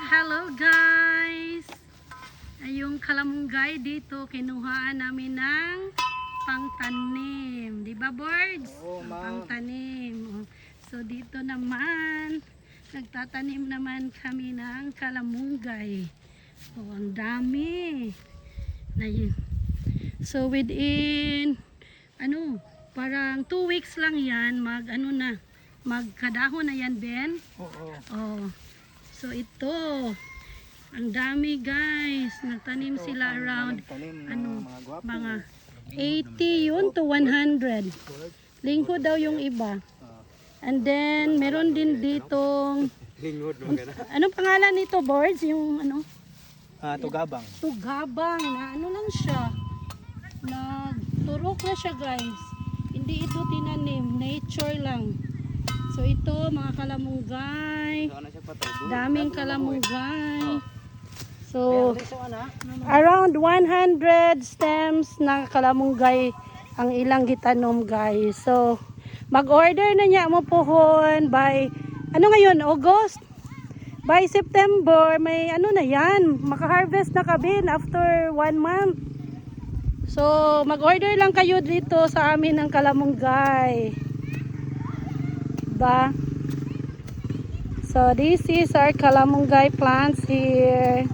Hello guys! Yung kalamunggay dito, kinuhaan namin ng pangtanim. Di ba boards? Oo, ma'am. Pangtanim. So dito naman, nagtatanim naman kami ng kalamunggay. So ang dami. Na yun. So within, parang 2 weeks lang yan, magkadahon na yan, Ben. Oo. Oh. So ito, ang dami guys. Nagtanim sila around mga 80 yun to 100. Lingkod daw yung iba. And then meron din ditong anong pangalan nito, boards? Yung Tugabang. Tugabang na lang siya. Nagturok na siya guys. Hindi ito tinanim, nature lang. So ito mga kalamunggay. Daming kalamunggay. So around 100 stems na kalamunggay ang ilang gitanom guys. So mag-order na niya mo pohon by ngayon, August. By September may na yan. Maka-harvest na kabin after 1 month. So mag-order lang kayo dito sa amin ng kalamunggay. So this is our kalamunggay plants here.